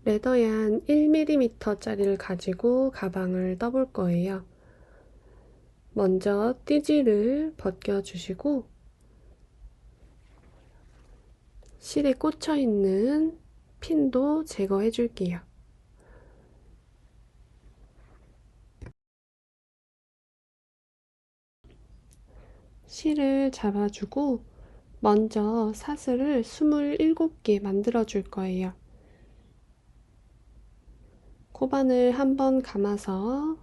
레더얀 1mm짜리를 가지고 가방을 떠볼 거예요. 먼저 띠지를 벗겨주시고 실에 꽂혀있는 핀도 제거해 줄게요. 실을 잡아주고 먼저 사슬을 27개 만들어 줄 거예요. 코바늘 한번 감아서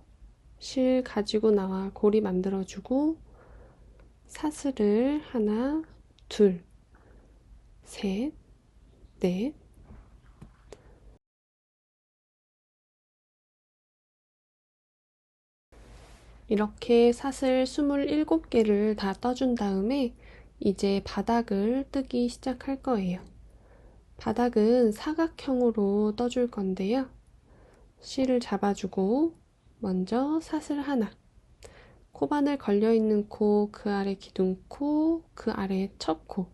실 가지고 나와 고리 만들어주고 사슬을 하나, 둘, 셋, 넷, 이렇게 사슬 27개를 다 떠준 다음에 이제 바닥을 뜨기 시작할 거예요. 바닥은 사각형으로 떠줄 건데요. 실을 잡아주고 먼저 사슬 하나, 코바늘 걸려있는 코, 그 아래 기둥코, 그 아래 첫 코,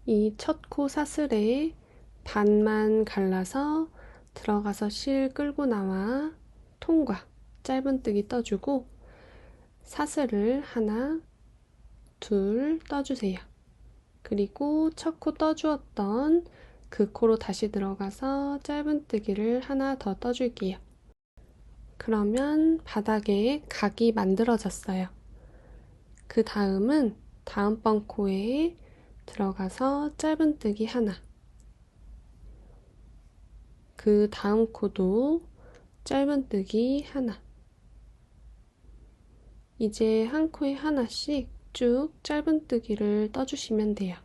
이 첫 코 사슬에 반만 갈라서 들어가서 실 끌고 나와 통과, 짧은뜨기 떠주고 사슬을 하나, 둘 떠주세요. 그리고 첫 코 떠주었던 그 코로 다시 들어가서 짧은뜨기를 하나 더 떠줄게요. 그러면 바닥에 각이 만들어졌어요. 그 다음은 다음번 코에 들어가서 짧은뜨기 하나, 그 다음 코도 짧은뜨기 하나. 이제 한 코에 하나씩 쭉 짧은뜨기를 떠주시면 돼요.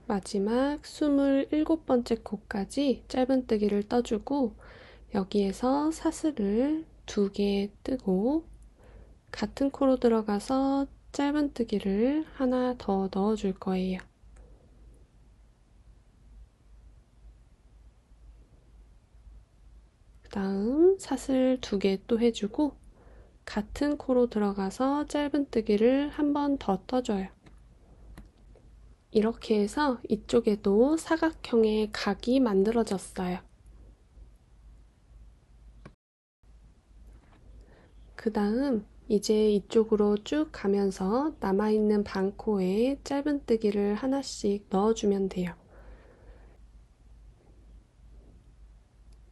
마지막 27번째 코까지 짧은뜨기를 떠주고 여기에서 사슬을 2개 뜨고 같은 코로 들어가서 짧은뜨기를 하나 더 넣어줄 거예요. 그 다음 사슬 2개 또 해주고 같은 코로 들어가서 짧은뜨기를 한 번 더 떠줘요. 이렇게 해서 이쪽에도 사각형의 각이 만들어졌어요. 그 다음 이제 이쪽으로 쭉 가면서 남아있는 반코에 짧은뜨기를 하나씩 넣어주면 돼요.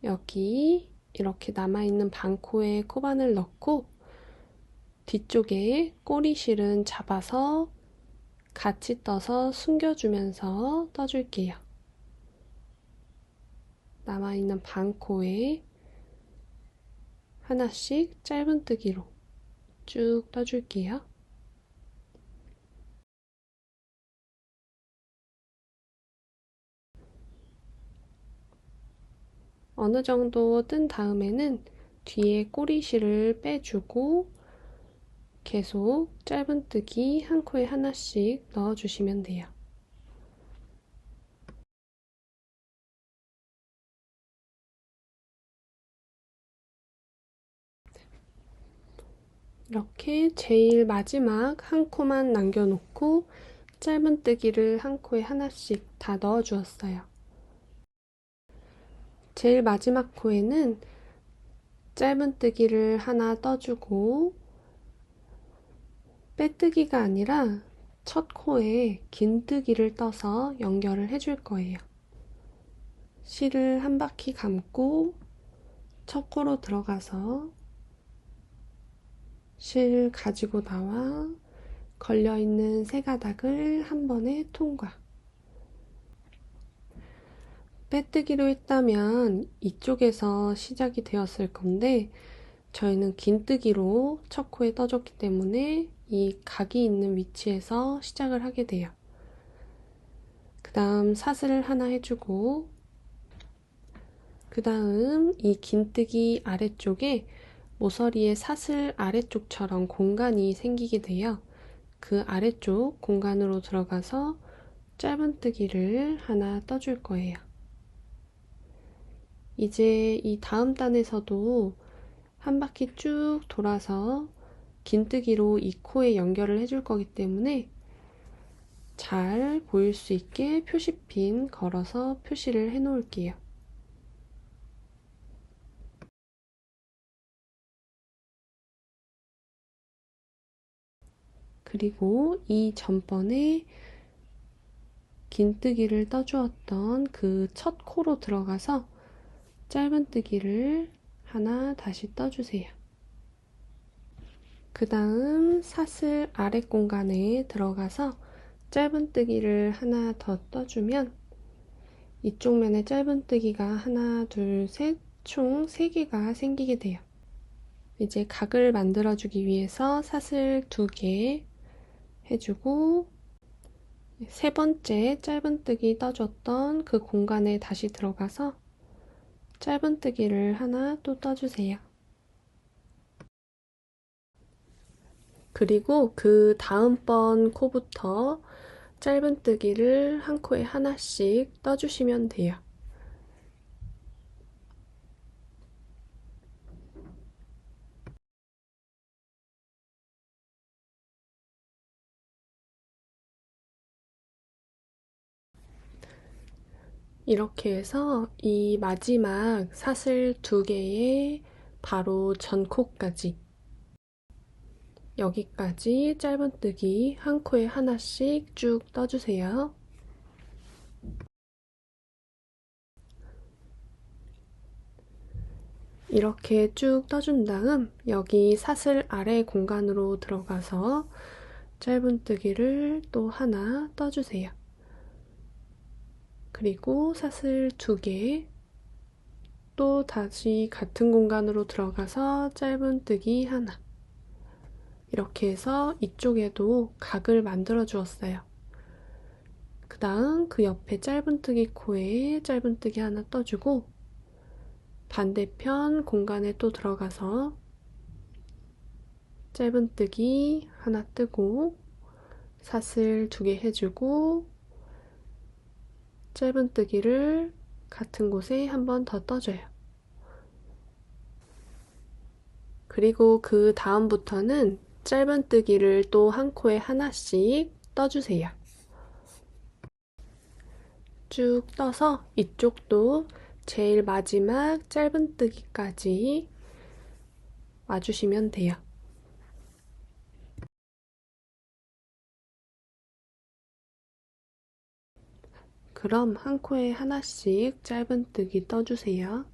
여기 이렇게 남아있는 반코에 코바늘 넣고 뒤쪽에 꼬리실은 잡아서 같이 떠서 숨겨주면서 떠줄게요. 남아있는 반코에 하나씩 짧은뜨기로 쭉 떠줄게요. 어느 정도 뜬 다음에는 뒤에 꼬리실을 빼주고 계속 짧은뜨기 한 코에 하나씩 넣어주시면 돼요. 이렇게 제일 마지막 한 코만 남겨놓고 짧은뜨기를 한 코에 하나씩 다 넣어주었어요. 제일 마지막 코에는 짧은뜨기를 하나 떠주고 빼뜨기가 아니라 첫 코에 긴뜨기를 떠서 연결을 해줄 거예요. 실을 한 바퀴 감고 첫 코로 들어가서 실 가지고 나와 걸려있는 세 가닥을 한 번에 통과. 빼뜨기로 했다면 이쪽에서 시작이 되었을 건데 저희는 긴뜨기로 첫 코에 떠줬기 때문에 이 각이 있는 위치에서 시작을 하게 돼요. 그 다음 사슬을 하나 해주고 그 다음 이 긴뜨기 아래쪽에 모서리의 사슬 아래쪽처럼 공간이 생기게 돼요. 그 아래쪽 공간으로 들어가서 짧은뜨기를 하나 떠줄 거예요. 이제 이 다음 단에서도 한 바퀴 쭉 돌아서 긴뜨기로 이 코에 연결을 해줄 거기 때문에 잘 보일 수 있게 표시핀 걸어서 표시를 해 놓을게요. 그리고 이 전번에 긴뜨기를 떠주었던 그 첫 코로 들어가서 짧은뜨기를 하나 다시 떠주세요. 그 다음 사슬 아래 공간에 들어가서 짧은뜨기를 하나 더 떠주면 이쪽 면에 짧은뜨기가 하나, 둘, 셋, 총 3개가 생기게 돼요. 이제 각을 만들어주기 위해서 사슬 2개 해주고 세 번째 짧은뜨기 떠줬던 그 공간에 다시 들어가서 짧은뜨기를 하나 또 떠주세요. 그리고 그 다음번 코부터 짧은뜨기를 한 코에 하나씩 떠주시면 돼요. 이렇게 해서 이 마지막 사슬 2개의 바로 전코까지 여기까지 짧은뜨기 한 코에 하나씩 쭉 떠주세요. 이렇게 쭉 떠준 다음 여기 사슬 아래 공간으로 들어가서 짧은뜨기를 또 하나 떠주세요. 그리고 사슬 2개 또 다시 같은 공간으로 들어가서 짧은뜨기 하나 이렇게 해서 이쪽에도 각을 만들어 주었어요. 그 다음 그 옆에 짧은뜨기 코에 짧은뜨기 하나 떠주고 반대편 공간에 또 들어가서 짧은뜨기 하나 뜨고 사슬 2개 해주고 짧은뜨기를 같은 곳에 한 번 더 떠줘요. 그리고 그 다음부터는 짧은뜨기를 또 한 코에 하나씩 떠주세요. 쭉 떠서 이쪽도 제일 마지막 짧은뜨기까지 와주시면 돼요. 그럼 한 코에 하나씩 짧은뜨기 떠주세요.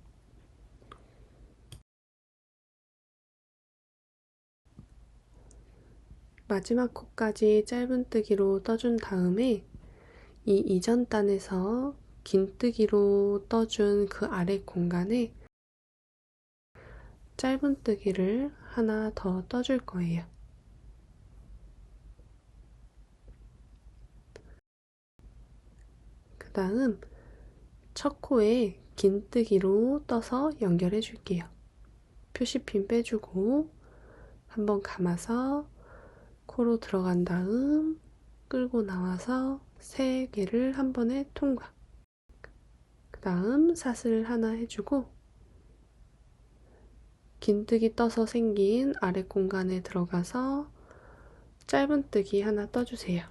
마지막 코까지 짧은뜨기로 떠준 다음에 이 이전 단에서 긴뜨기로 떠준 그 아래 공간에 짧은뜨기를 하나 더 떠줄 거예요. 그 다음 첫 코에 긴뜨기로 떠서 연결해 줄게요. 표시핀 빼주고 한번 감아서 코로 들어간 다음 끌고 나와서 3개를 한 번에 통과. 그 다음 사슬 하나 해주고 긴뜨기 떠서 생긴 아래 공간에 들어가서 짧은뜨기 하나 떠주세요.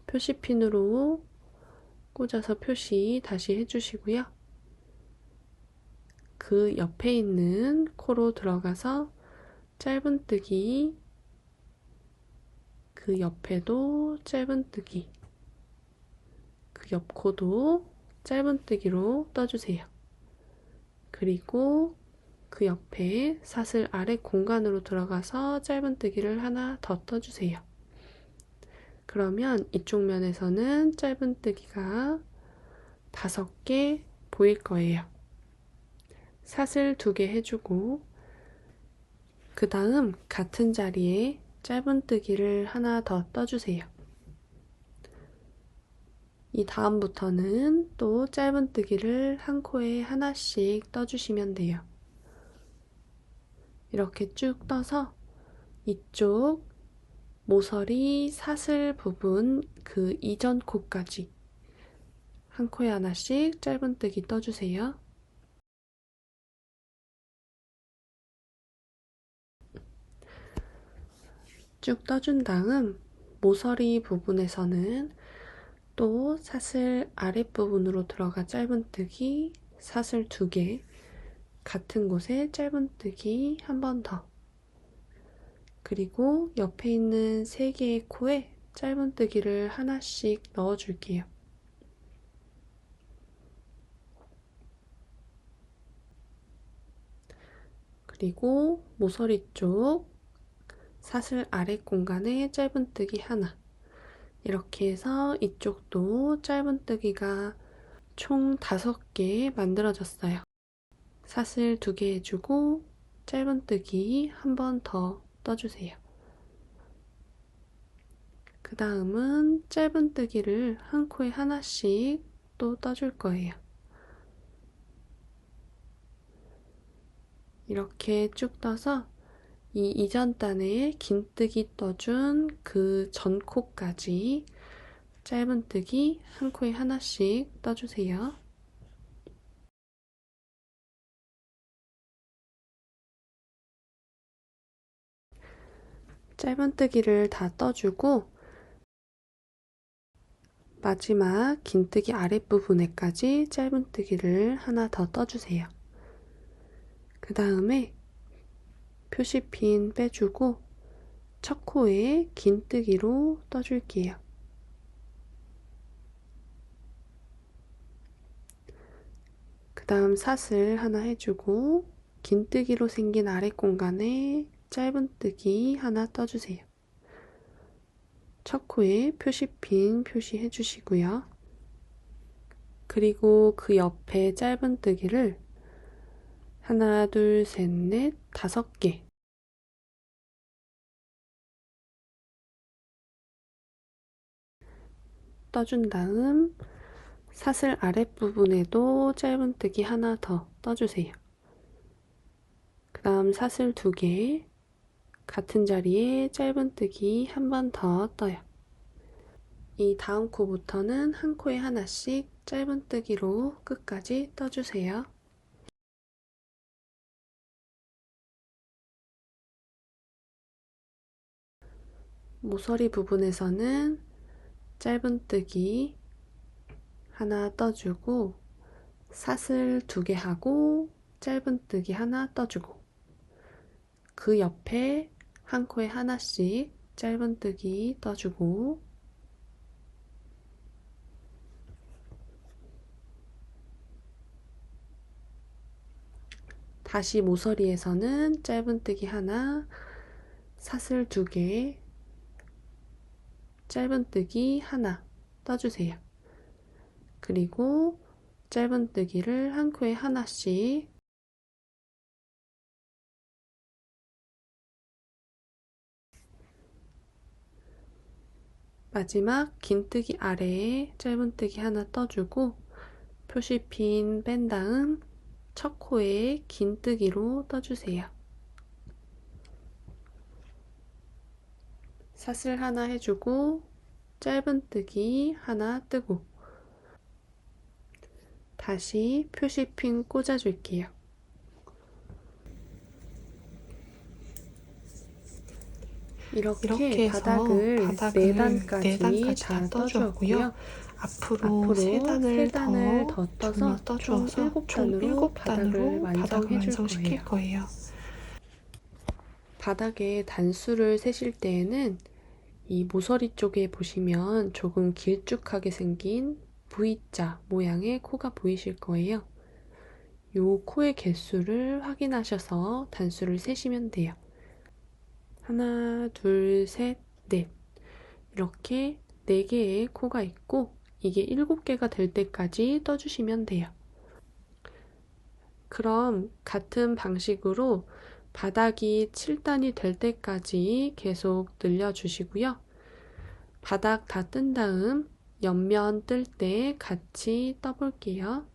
표시핀으로 꽂아서 표시 다시 해주시고요. 그 옆에 있는 코로 들어가서 짧은뜨기, 그 옆에도 짧은뜨기, 그 옆 코도 짧은뜨기로 떠주세요. 그리고 그 옆에 사슬 아래 공간으로 들어가서 짧은뜨기를 하나 더 떠주세요. 그러면 이쪽 면에서는 짧은뜨기가 5개 보일 거예요. 사슬 2개 해주고 그 다음 같은 자리에 짧은뜨기를 하나 더 떠주세요. 이 다음부터는 또 짧은뜨기를 한 코에 하나씩 떠주시면 돼요. 이렇게 쭉 떠서 이쪽 모서리 사슬 부분 그 이전 코까지 한 코에 하나씩 짧은뜨기 떠주세요. 쭉 떠준 다음 모서리 부분에서는 또 사슬 아랫부분으로 들어가 짧은뜨기 사슬 2개, 같은 곳에 짧은뜨기 한 번 더, 그리고 옆에 있는 3개의 코에 짧은뜨기를 하나씩 넣어줄게요. 그리고 모서리 쪽 사슬 아랫 공간에 짧은뜨기 하나, 이렇게 해서 이쪽도 짧은뜨기가 총 5개 만들어졌어요. 사슬 2개 해주고 짧은뜨기 한 번 더 떠주세요. 그 다음은 짧은뜨기를 한 코에 하나씩 또 떠줄 거예요. 이렇게 쭉 떠서 이 이전 단에 긴뜨기 떠준 그 전 코까지 짧은뜨기 한 코에 하나씩 떠주세요. 짧은뜨기를 다 떠주고 마지막 긴뜨기 아랫부분에까지 짧은뜨기를 하나 더 떠주세요. 그 다음에 표시핀 빼주고 첫 코에 긴뜨기로 떠줄게요. 그 다음 사슬 하나 해주고 긴뜨기로 생긴 아랫 공간에 짧은뜨기 하나 떠주세요. 첫 코에 표시핀 표시해 주시고요. 그리고 그 옆에 짧은뜨기를 하나, 둘, 셋, 넷, 5개 떠준 다음 사슬 아랫부분에도 짧은뜨기 하나 더 떠주세요. 그 다음 사슬 2개, 같은 자리에 짧은뜨기 한 번 더 떠요. 이 다음 코부터는 한 코에 하나씩 짧은뜨기로 끝까지 떠주세요. 모서리 부분에서는 짧은뜨기 하나 떠주고 사슬 2개 하고 짧은뜨기 하나 떠주고 그 옆에 한 코에 하나씩 짧은뜨기 떠주고 다시 모서리에서는 짧은뜨기 하나, 사슬 2개, 짧은뜨기 하나 떠주세요. 그리고 짧은뜨기를 한 코에 하나씩 마지막 긴뜨기 아래에 짧은뜨기 하나 떠주고 표시핀 뺀 다음 첫 코에 긴뜨기로 떠주세요. 사슬 하나 해주고 짧은뜨기 하나 뜨고 다시 표시핀 꽂아줄게요. 이렇게 바닥을 4단까지 다 떠주었고요. 앞으로 3단을 더 떠서 총 7단으로 바닥을 완성시킬 거예요. 바닥에 단수를 세실 때에는 이 모서리 쪽에 보시면 조금 길쭉하게 생긴 V자 모양의 코가 보이실 거예요. 이 코의 개수를 확인하셔서 단수를 세시면 돼요. 하나, 둘, 셋, 넷. 이렇게 4개의 코가 있고 이게 7개가 될 때까지 떠주시면 돼요. 그럼 같은 방식으로 바닥이 7단이 될 때까지 계속 늘려주시고요. 바닥 다 뜬 다음 옆면 뜰 때 같이 떠볼게요.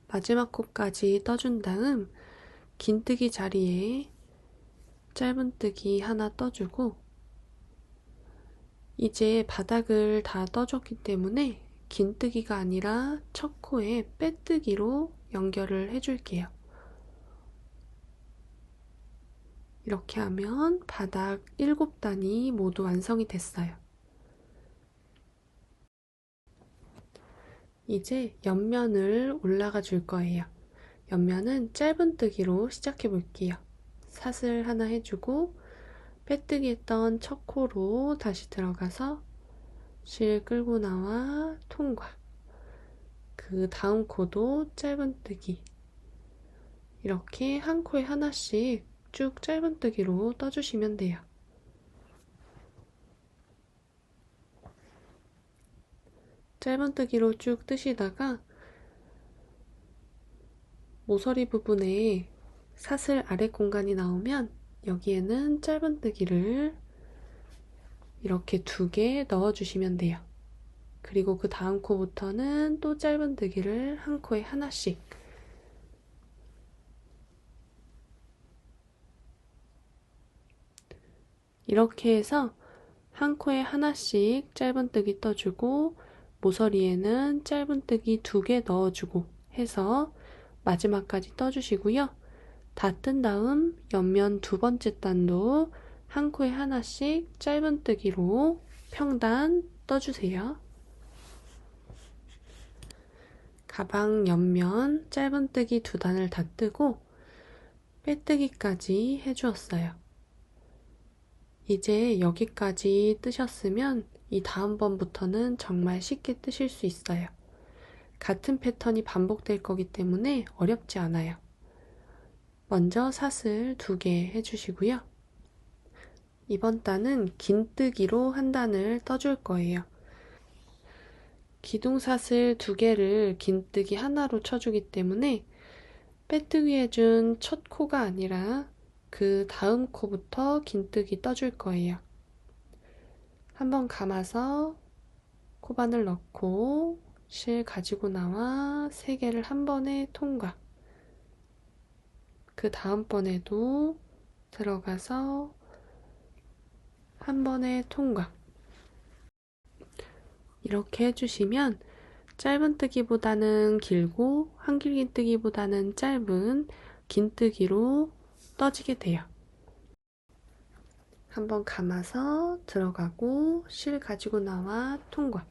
마지막 코까지 떠준 다음 긴뜨기 자리에 짧은뜨기 하나 떠주고, 이제 바닥을 다 떠줬기 때문에 긴뜨기가 아니라 첫 코에 빼뜨기로 연결을 해줄게요. 이렇게 하면 바닥 7단이 모두 완성이 됐어요. 이제 옆면을 올라가 줄 거예요. 옆면은 짧은뜨기로 시작해 볼게요. 사슬 하나 해주고 빼뜨기 했던 첫 코로 다시 들어가서 실 끌고 나와 통과. 그 다음 코도 짧은뜨기. 이렇게 한 코에 하나씩 쭉 짧은뜨기로 떠주시면 돼요. 짧은뜨기로 쭉 뜨시다가 모서리 부분에 사슬 아래 공간이 나오면 여기에는 짧은뜨기를 이렇게 2개 넣어주시면 돼요. 그리고 그 다음 코부터는 또 짧은뜨기를 한 코에 하나씩. 이렇게 해서 한 코에 하나씩 짧은뜨기 떠주고 모서리에는 짧은뜨기 2개 넣어주고 해서 마지막까지 떠주시고요. 다 뜬 다음 옆면 2번째 단도 한 코에 하나씩 짧은뜨기로 평단 떠주세요. 가방 옆면 짧은뜨기 2단을 다 뜨고 빼뜨기까지 해주었어요. 이제 여기까지 뜨셨으면 이 다음번부터는 정말 쉽게 뜨실 수 있어요. 같은 패턴이 반복될 거기 때문에 어렵지 않아요. 먼저 사슬 2개 해주시고요. 이번 단은 긴뜨기로 한 단을 떠줄 거예요. 기둥사슬 2개를 긴뜨기 하나로 쳐주기 때문에 빼뜨기 해준 첫 코가 아니라 그 다음 코부터 긴뜨기 떠줄 거예요. 한번 감아서 코바늘 넣고 실 가지고 나와 3개를 한 번에 통과. 그 다음번에도 들어가서 한 번에 통과. 이렇게 해주시면 짧은뜨기보다는 길고 한길긴뜨기보다는 짧은 긴뜨기로 떠지게 돼요. 한번 감아서 들어가고 실 가지고 나와 통과.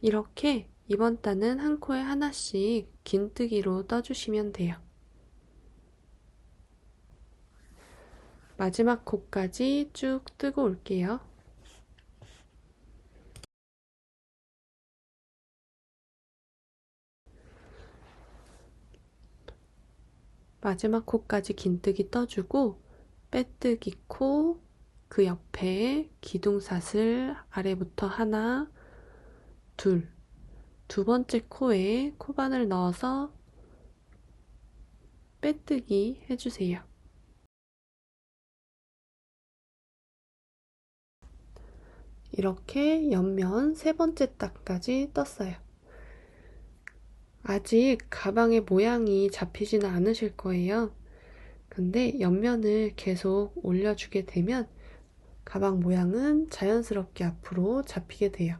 이렇게 이번 단은 한 코에 하나씩 긴뜨기로 떠주시면 돼요. 마지막 코까지 쭉 뜨고 올게요. 마지막 코까지 긴뜨기 떠주고 빼뜨기 코, 그 옆에 기둥사슬 아래부터 하나, 둘, 2번째 코에 코바늘 넣어서 빼뜨기 해주세요. 이렇게 옆면 3번째 딱까지 떴어요. 아직 가방의 모양이 잡히지는 않으실 거예요. 근데 옆면을 계속 올려주게 되면 가방 모양은 자연스럽게 앞으로 잡히게 돼요.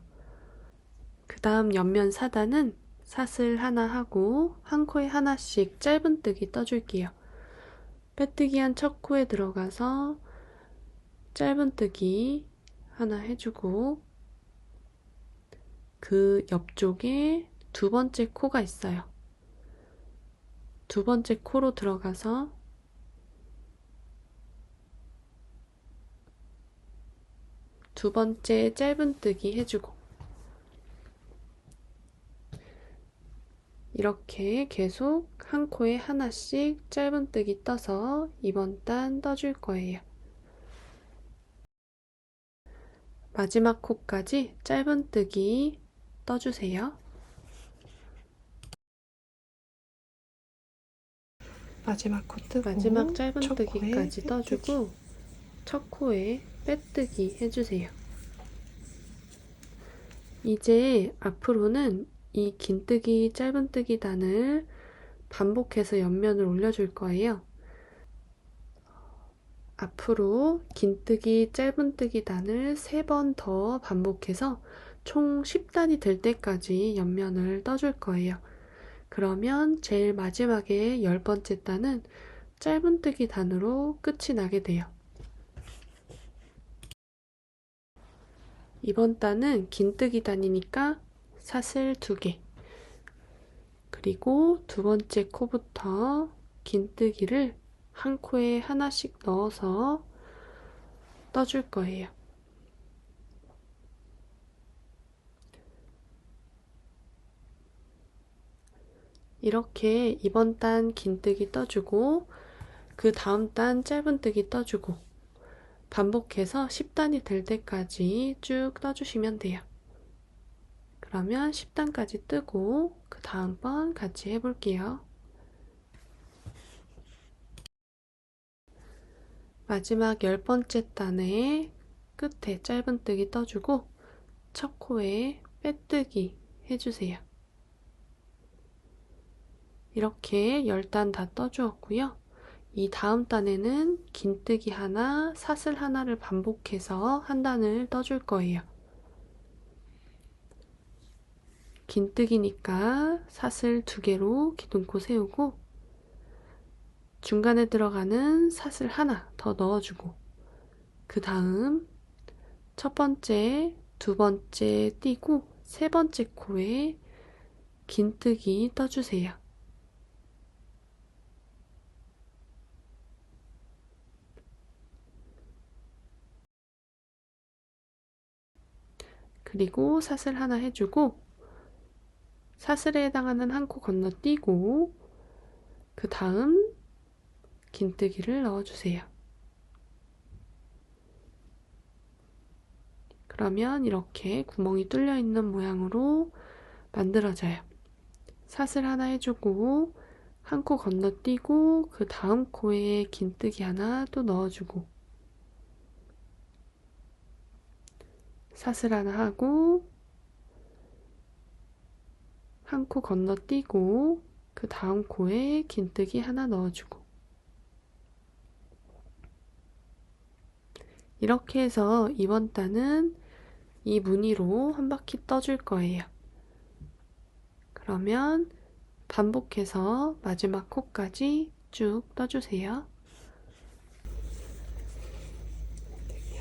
그 다음 옆면 4단은 사슬 하나 하고 한 코에 하나씩 짧은뜨기 떠줄게요. 빼뜨기 한 첫 코에 들어가서 짧은뜨기 하나 해주고 그 옆쪽에 2번째 코가 있어요. 2번째 코로 들어가서 2번째 짧은뜨기 해주고 이렇게 계속 한 코에 하나씩 짧은뜨기 떠서 이번 단 떠줄 거예요. 마지막 코까지 짧은뜨기 떠주세요. 마지막 코 뜨고 마지막 짧은뜨기까지 떠주고 첫 코에 빼뜨기 해주세요. 이제 앞으로는 이 긴뜨기 짧은뜨기 단을 반복해서 옆면을 올려줄 거예요. 앞으로 긴뜨기 짧은뜨기 단을 3번 더 반복해서 총 10단이 될 때까지 옆면을 떠줄 거예요. 그러면 제일 마지막에 10번째 단은 짧은뜨기 단으로 끝이 나게 돼요. 이번 단은 긴뜨기 단이니까 사슬 2개, 그리고 두 번째 코부터 긴뜨기를 한 코에 하나씩 넣어서 떠줄 거예요. 이렇게 이번 단 긴뜨기 떠주고 그 다음 단 짧은뜨기 떠주고 반복해서 10단이 될 때까지 쭉 떠주시면 돼요. 그러면 10단까지 뜨고 그 다음번 같이 해볼게요. 마지막 10번째 단의 끝에 짧은뜨기 떠주고 첫 코에 빼뜨기 해주세요. 이렇게 10단 다 떠주었고요. 이 다음 단에는 긴뜨기 하나, 사슬 하나를 반복해서 한 단을 떠줄 거예요. 긴뜨기니까 사슬 2개로 기둥코 세우고 중간에 들어가는 사슬 하나 더 넣어주고 그 다음 첫 번째, 두 번째 띄고 세 번째 코에 긴뜨기 떠주세요. 그리고 사슬 하나 해주고 사슬에 해당하는 한 코 건너뛰고 그 다음 긴뜨기를 넣어주세요. 그러면 이렇게 구멍이 뚫려 있는 모양으로 만들어져요. 사슬 하나 해주고 한 코 건너뛰고 그 다음 코에 긴뜨기 하나 또 넣어주고 사슬 하나 하고 한 코 건너뛰고 그 다음 코에 긴뜨기 하나 넣어주고 이렇게 해서 이번 단은 이 무늬로 한 바퀴 떠줄 거예요. 그러면 반복해서 마지막 코까지 쭉 떠주세요.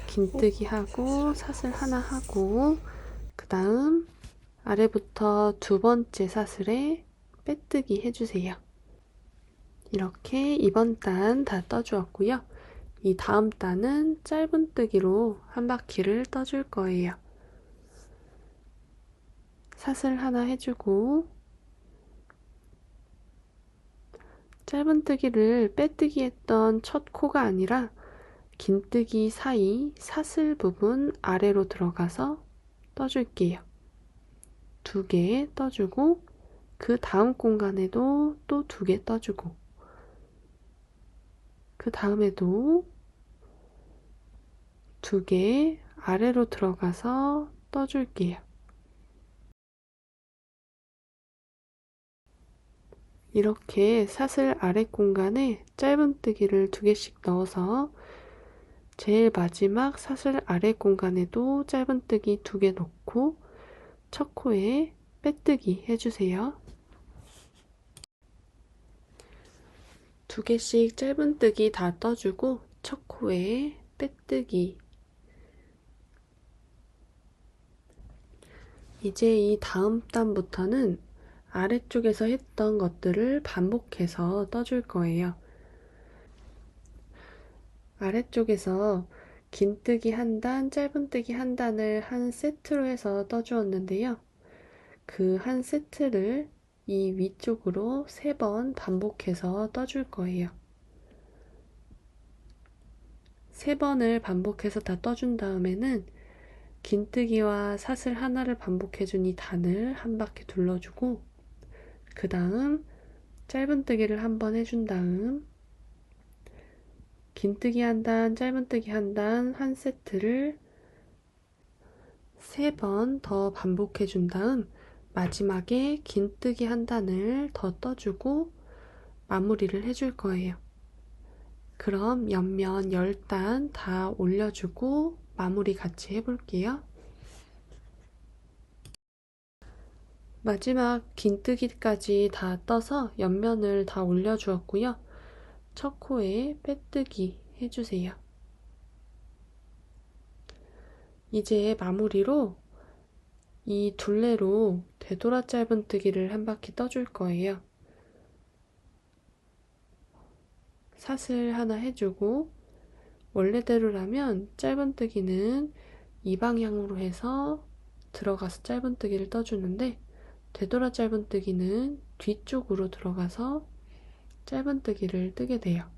긴뜨기 하고 사슬 하나 하고 그 다음 아래부터 두 번째 사슬에 빼뜨기 해주세요. 이렇게 이번 단 다 떠주었고요. 이 다음 단은 짧은뜨기로 한 바퀴를 떠줄 거예요. 사슬 하나 해주고 짧은뜨기를 빼뜨기 했던 첫 코가 아니라 긴뜨기 사이 사슬 부분 아래로 들어가서 떠줄게요. 2개 떠주고 그 다음 공간에도 또 2개 떠주고 그 다음에도 2개 아래로 들어가서 떠줄게요. 이렇게 사슬 아래 공간에 짧은뜨기를 2개씩 넣어서 제일 마지막 사슬 아래 공간에도 짧은뜨기 2개 넣고 첫 코에 빼뜨기 해주세요. 2개씩 짧은뜨기 다 떠주고 첫 코에 빼뜨기. 이제 이 다음 단부터는 아래쪽에서 했던 것들을 반복해서 떠줄 거예요. 아래쪽에서 긴뜨기 한 단, 짧은뜨기 한 단을 한 세트로 해서 떠주었는데요. 그 한 세트를 이 위쪽으로 3번 반복해서 떠줄 거예요. 3번을 반복해서 다 떠준 다음에는 긴뜨기와 사슬 하나를 반복해준 이 단을 한 바퀴 둘러주고 그 다음 짧은뜨기를 한 번 해준 다음 긴뜨기 한 단, 짧은뜨기 한 단, 한 세트를 3번 더 반복해 준 다음 마지막에 긴뜨기 한 단을 더 떠주고 마무리를 해줄 거예요. 그럼 옆면 10단 다 올려주고 마무리 같이 해볼게요. 마지막 긴뜨기까지 다 떠서 옆면을 다 올려주었고요. 첫 코에 빼뜨기 해주세요. 이제 마무리로 이 둘레로 되돌아 짧은뜨기를 한 바퀴 떠줄 거예요. 사슬 하나 해주고 원래대로라면 짧은뜨기는 이 방향으로 해서 들어가서 짧은뜨기를 떠주는데 되돌아 짧은뜨기는 뒤쪽으로 들어가서 짧은뜨기를 뜨게 돼요.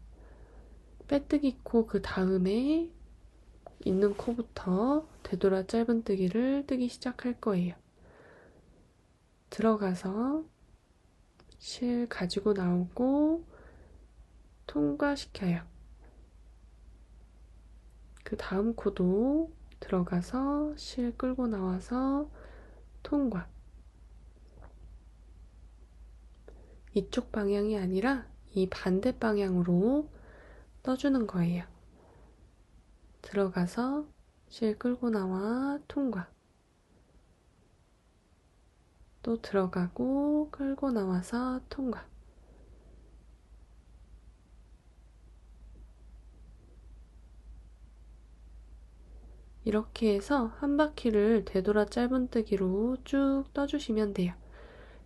빼뜨기 코 그 다음에 있는 코부터 되돌아 짧은뜨기를 뜨기 시작할 거예요. 들어가서 실 가지고 나오고 통과시켜요. 그 다음 코도 들어가서 실 끌고 나와서 통과. 이쪽 방향이 아니라 이 반대 방향으로 떠주는 거예요. 들어가서 실 끌고 나와 통과. 또 들어가고 끌고 나와서 통과. 이렇게 해서 한 바퀴를 되돌아 짧은뜨기로 쭉 떠주시면 돼요.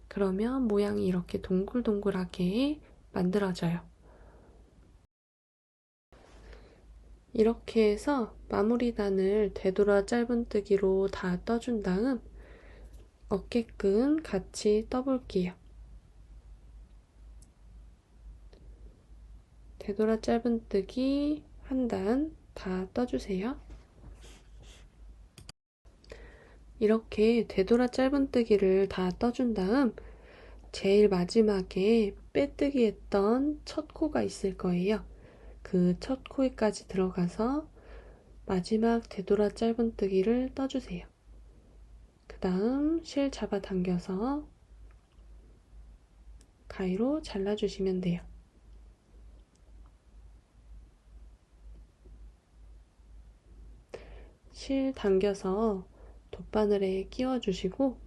그러면 모양이 이렇게 동글동글하게 만들어져요. 이렇게 해서 마무리단을 되돌아 짧은뜨기로 다 떠준 다음 어깨끈 같이 떠볼게요. 되돌아 짧은뜨기 한 단 다 떠주세요. 이렇게 되돌아 짧은뜨기를 다 떠준 다음 제일 마지막에 빼뜨기 했던 첫 코가 있을 거예요. 그 첫 코에까지 들어가서 마지막 되돌아 짧은뜨기를 떠주세요. 그 다음 실 잡아당겨서 가위로 잘라주시면 돼요. 실 당겨서 돗바늘에 끼워주시고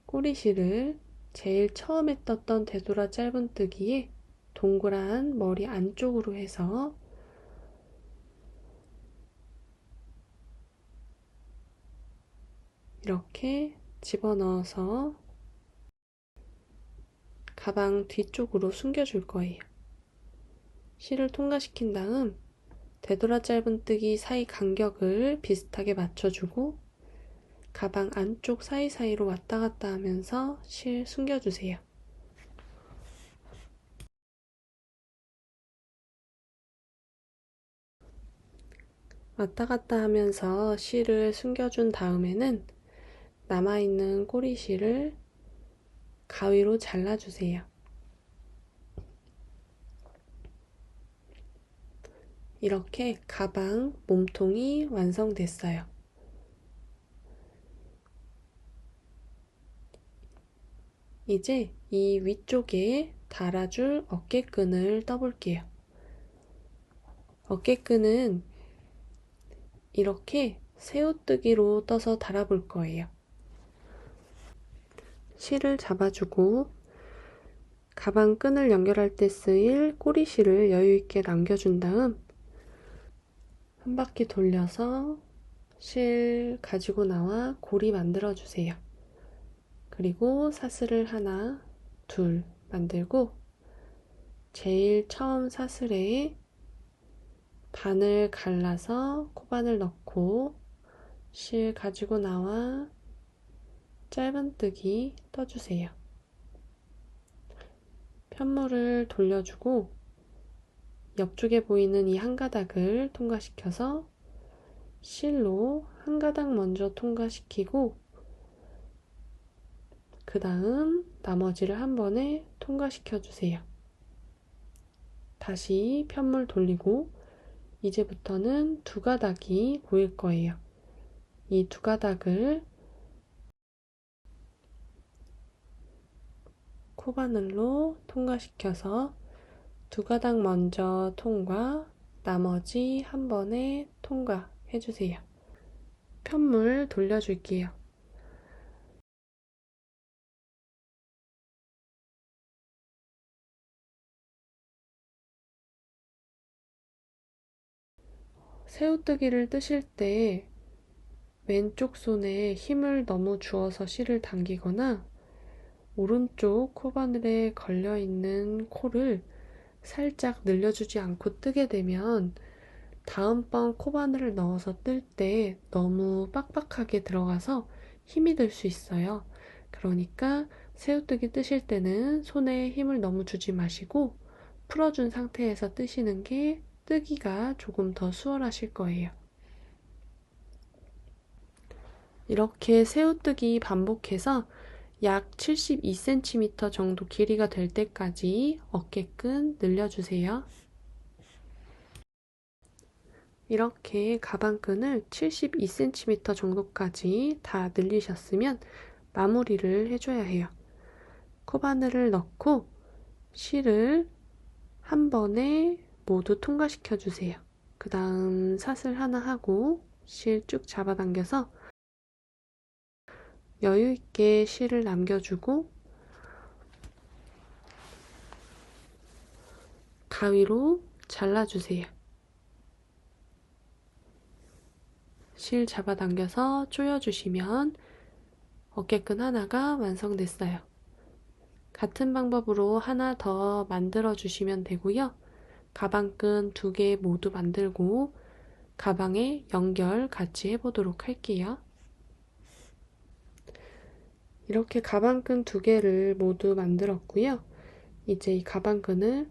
꼬리실을 제일 처음에 떴던 되돌아 짧은뜨기에 동그란 머리 안쪽으로 해서 이렇게 집어넣어서 가방 뒤쪽으로 숨겨줄 거예요. 실을 통과시킨 다음 되돌아 짧은뜨기 사이 간격을 비슷하게 맞춰주고 가방 안쪽 사이사이로 왔다 갔다 하면서 실 숨겨주세요. 왔다 갔다 하면서 실을 숨겨준 다음에는 남아있는 꼬리실을 가위로 잘라주세요. 이렇게 가방 몸통이 완성됐어요. 이제 이 위쪽에 달아줄 어깨끈을 떠볼게요. 어깨끈은 이렇게 새우뜨기로 떠서 달아볼 거예요. 실을 잡아주고 가방 끈을 연결할 때 쓰일 꼬리실을 여유있게 남겨준 다음 한 바퀴 돌려서 실 가지고 나와 고리 만들어주세요. 그리고 사슬을 하나, 둘 만들고 제일 처음 사슬에 반을 갈라서 코반을 넣고 실 가지고 나와 짧은뜨기 떠주세요. 편물을 돌려주고 옆쪽에 보이는 이 한 가닥을 통과시켜서 실로 한 가닥 먼저 통과시키고 그 다음 나머지를 한 번에 통과시켜 주세요. 다시 편물 돌리고 이제부터는 두 가닥이 보일 거예요. 이 두 가닥을 코바늘로 통과시켜서 두 가닥 먼저 통과, 나머지 한 번에 통과해주세요. 편물 돌려줄게요. 새우뜨기를 뜨실 때 왼쪽 손에 힘을 너무 주어서 실을 당기거나 오른쪽 코바늘에 걸려있는 코를 살짝 늘려주지 않고 뜨게 되면 다음번 코바늘을 넣어서 뜰 때 너무 빡빡하게 들어가서 힘이 들 수 있어요. 그러니까 새우뜨기 뜨실 때는 손에 힘을 너무 주지 마시고 풀어준 상태에서 뜨시는 게 뜨기가 조금 더 수월하실 거예요. 이렇게 새우뜨기 반복해서 약 72cm 정도 길이가 될 때까지 어깨끈 늘려주세요. 이렇게 가방끈을 72cm 정도까지 다 늘리셨으면 마무리를 해줘야 해요. 코바늘을 넣고 실을 한 번에 모두 통과시켜 주세요. 그 다음 사슬 하나 하고 실 쭉 잡아당겨서 여유있게 실을 남겨주고 가위로 잘라주세요. 실 잡아당겨서 조여주시면 어깨끈 하나가 완성됐어요. 같은 방법으로 하나 더 만들어 주시면 되고요. 가방끈 2개 모두 만들고 가방에 연결 같이 해보도록 할게요. 이렇게 가방끈 2개를 모두 만들었고요. 이제 이 가방끈을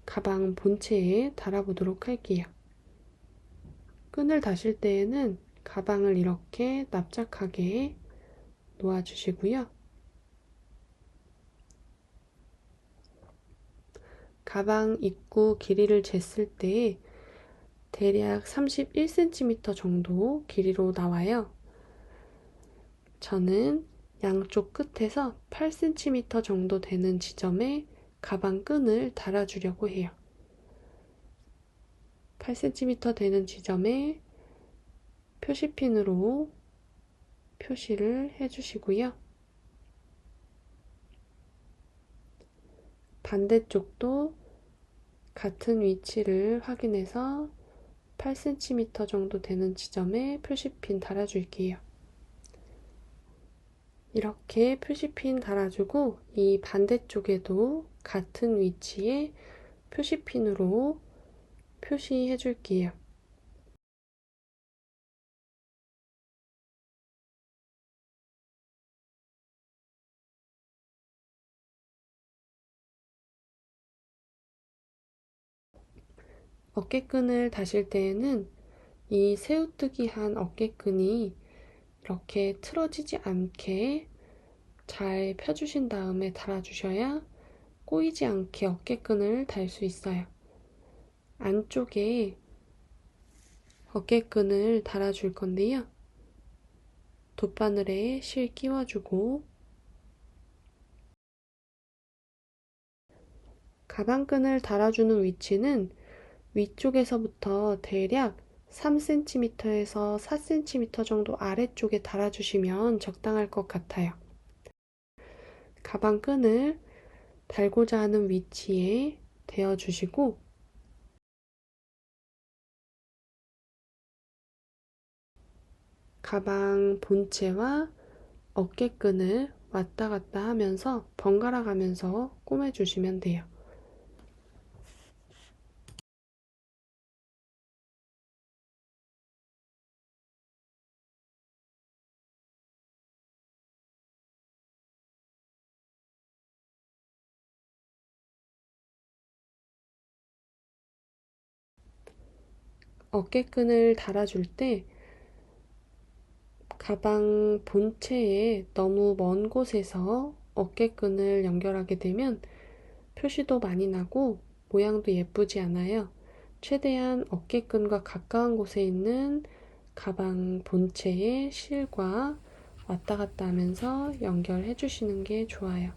가방 본체에 달아보도록 할게요. 끈을 다실 때에는 가방을 이렇게 납작하게 놓아주시고요. 가방 입구 길이를 쟀을 때 대략 31cm 정도 길이로 나와요. 저는 양쪽 끝에서 8cm 정도 되는 지점에 가방 끈을 달아주려고 해요. 8cm 되는 지점에 표시핀으로 표시를 해주시고요. 반대쪽도 같은 위치를 확인해서 8cm 정도 되는 지점에 표시핀 달아줄게요. 이렇게 표시핀 달아주고 이 반대쪽에도 같은 위치에 표시핀으로 표시해 줄게요. 어깨끈을 다실 때에는 이 새우뜨기 한 어깨끈이 이렇게 틀어지지 않게 잘 펴주신 다음에 달아주셔야 꼬이지 않게 어깨끈을 달 수 있어요. 안쪽에 어깨끈을 달아줄 건데요. 돗바늘에 실 끼워주고 가방끈을 달아주는 위치는 위쪽에서부터 대략 3cm에서 4cm 정도 아래쪽에 달아주시면 적당할 것 같아요. 가방끈을 달고자 하는 위치에 대어주시고 가방 본체와 어깨끈을 왔다 갔다 하면서 번갈아 가면서 꼬매주시면 돼요. 어깨끈을 달아줄 때 가방 본체에 너무 먼 곳에서 어깨끈을 연결하게 되면 표시도 많이 나고 모양도 예쁘지 않아요. 최대한 어깨끈과 가까운 곳에 있는 가방 본체의 실과 왔다 갔다 하면서 연결해 주시는 게 좋아요.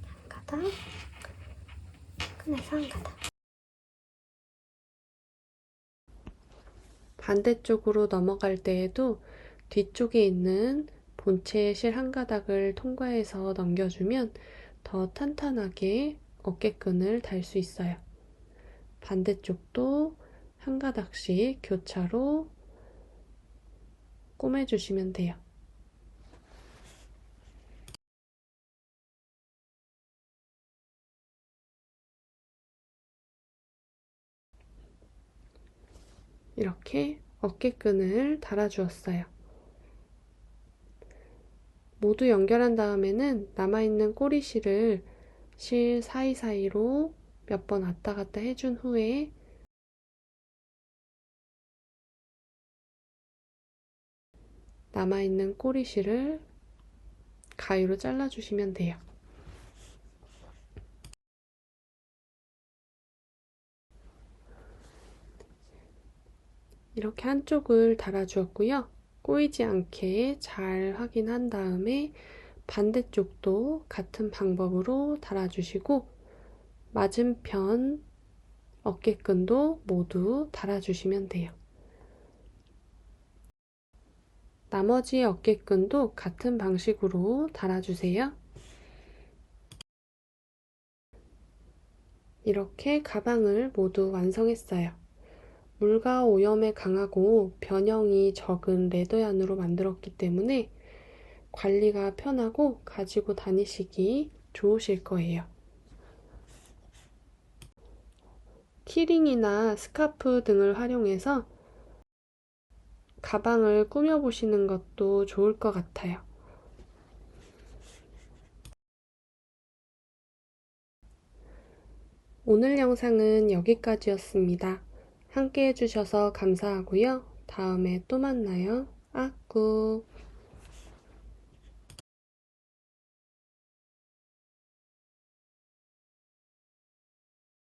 한 가닥, 꺼내서 한 가닥. 반대쪽으로 넘어갈 때에도 뒤쪽에 있는 본체의 실 한 가닥을 통과해서 넘겨주면 더 탄탄하게 어깨끈을 달 수 있어요. 반대쪽도 한 가닥씩 교차로 꼬매주시면 돼요. 이렇게 어깨끈을 달아주었어요. 모두 연결한 다음에는 남아있는 꼬리실을 실 사이사이로 몇 번 왔다 갔다 해준 후에 남아있는 꼬리실을 가위로 잘라주시면 돼요. 이렇게 한쪽을 달아주었고요. 꼬이지 않게 잘 확인한 다음에 반대쪽도 같은 방법으로 달아주시고 맞은편 어깨끈도 모두 달아주시면 돼요. 나머지 어깨끈도 같은 방식으로 달아주세요. 이렇게 가방을 모두 완성했어요. 물과 오염에 강하고 변형이 적은 레더얀으로 만들었기 때문에 관리가 편하고 가지고 다니시기 좋으실 거예요. 키링이나 스카프 등을 활용해서 가방을 꾸며보시는 것도 좋을 것 같아요. 오늘 영상은 여기까지였습니다. 함께 해주셔서 감사하고요. 다음에 또 만나요. 아꾸.